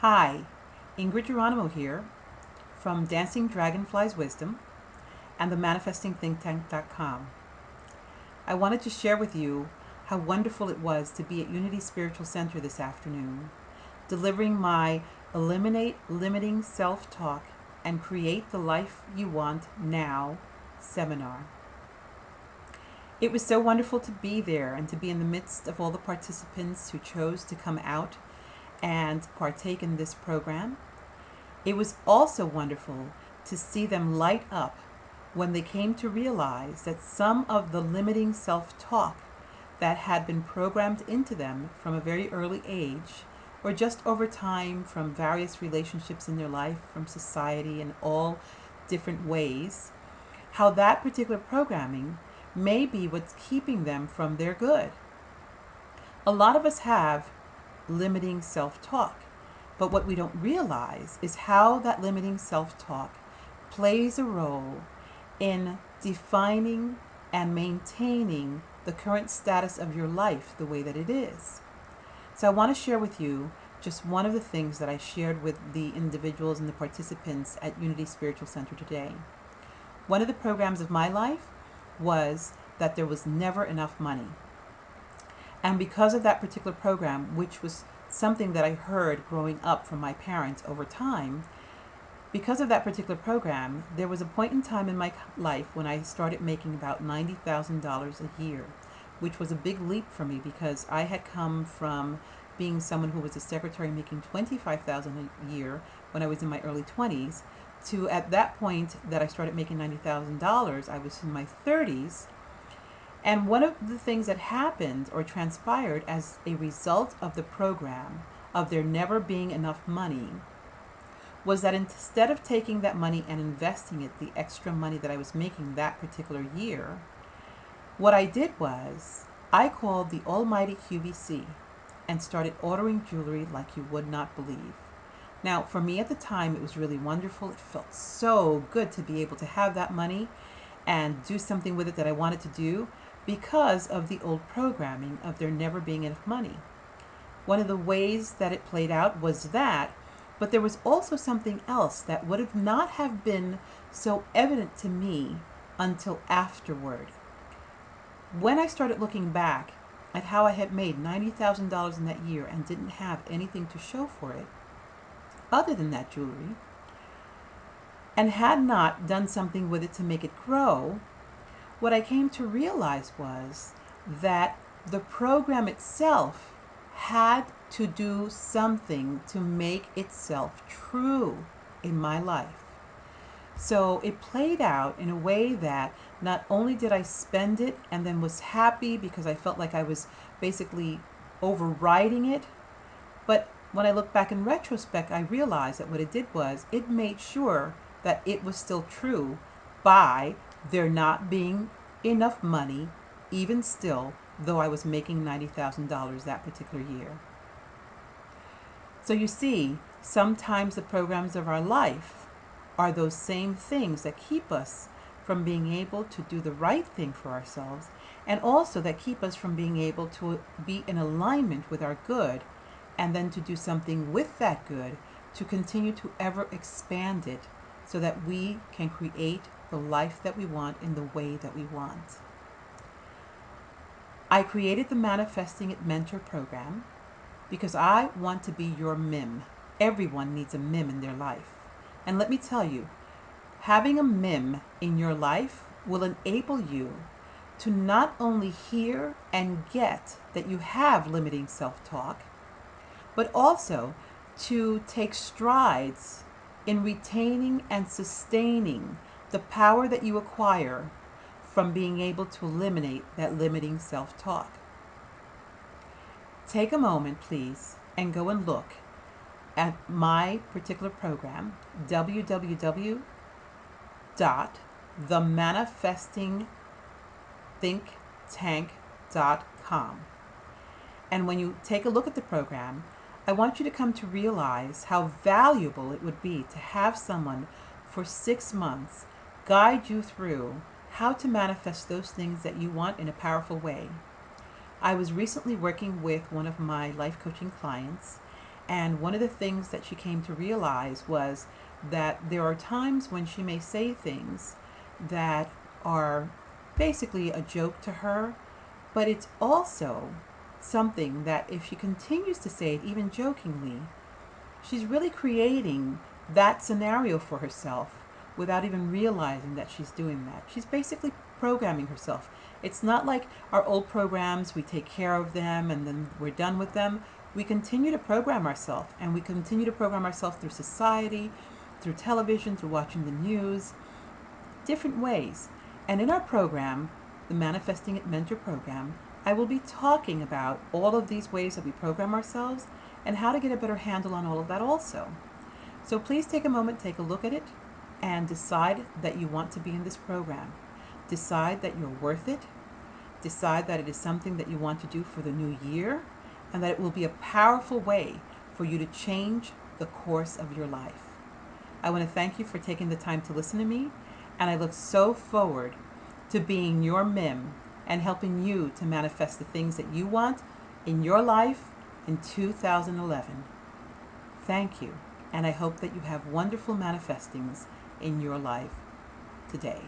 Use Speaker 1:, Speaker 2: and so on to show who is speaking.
Speaker 1: Hi, Ingrid Geronimo here from Dancing Dragonflies Wisdom and the ManifestingThinkTank.com. I wanted to share with you how wonderful it was to be at Unity Spiritual Center this afternoon, delivering my Eliminate Limiting Self-Talk and Create the Life You Want Now seminar. It was so wonderful to be there and to be in the midst of all the participants who chose to come out and partake in this program. It was also wonderful to see them light up when they came to realize that some of the limiting self-talk that had been programmed into them from a very early age, or just over time from various relationships in their life, from society in all different ways, how that particular programming may be what's keeping them from their good. A lot of us have limiting self-talk, but what we don't realize is how that limiting self-talk plays a role in defining and maintaining the current status of your life the way that it is. So I want to share with you just one of the things that I shared with the individuals and the participants at Unity Spiritual Center today. One of the programs of my life was that there was never enough money. And because of that particular program, which was something that I heard growing up from my parents over time, because of that particular program, there was a point in time in my life when I started making about $90,000 a year, which was a big leap for me because I had come from being someone who was a secretary making $25,000 a year when I was in my early 20s to at that point that I started making $90,000, I was in my 30s. And one of the things that happened or transpired as a result of the program, of there never being enough money, was that instead of taking that money and investing it, the extra money that I was making that particular year, what I did was I called the almighty QVC and started ordering jewelry like you would not believe. Now, for me at the time, it was really wonderful. It felt so good to be able to have that money and do something with it that I wanted to do, because of the old programming of there never being enough money. One of the ways that it played out was that, but there was also something else that would have not have been so evident to me until afterward. When I started looking back at how I had made $90,000 in that year and didn't have anything to show for it, other than that jewelry, and had not done something with it to make it grow, what I came to realize was that the program itself had to do something to make itself true in my life. So it played out in a way that not only did I spend it and then was happy because I felt like I was basically overriding it, but when I look back in retrospect, I realized that what it did was it made sure that it was still true by there not being enough money, even still, though I was making $90,000 that particular year. So you see, sometimes the programs of our life are those same things that keep us from being able to do the right thing for ourselves, and also that keep us from being able to be in alignment with our good, and then to do something with that good to continue to ever expand it so that we can create the life that we want in the way that we want. I created the Manifesting It Mentor program because I want to be your MIM. Everyone needs a MIM in their life. And let me tell you, having a MIM in your life will enable you to not only hear and get that you have limiting self-talk, but also to take strides in retaining and sustaining the power that you acquire from being able to eliminate that limiting self-talk. Take a moment, please, and go and look at my particular program, www.themanifestingthinktank.com. And when you take a look at the program, I want you to come to realize how valuable it would be to have someone for 6 months guide you through how to manifest those things that you want in a powerful way. I was recently working with one of my life coaching clients, And one of the things that she came to realize was that there are times when she may say things that are basically a joke to her, but it's also something that if she continues to say it, even jokingly, she's really creating that scenario for herself without even realizing that she's doing that. She's basically programming herself. It's not like our old programs, we take care of them and then we're done with them. We continue to program ourselves, and we continue to program ourselves through society, through television, through watching the news, different ways. And in our program, the Manifesting It Mentor program, I will be talking about all of these ways that we program ourselves and how to get a better handle on all of that also. So please take a moment, take a look at it, and decide that you want to be in this program. Decide that you're worth it. Decide that it is something that you want to do for the new year, and that it will be a powerful way for you to change the course of your life. I want to thank you for taking the time to listen to me, and I look so forward to being your MIM and helping you to manifest the things that you want in your life in 2011. Thank you, and I hope that you have wonderful manifestings in your life today.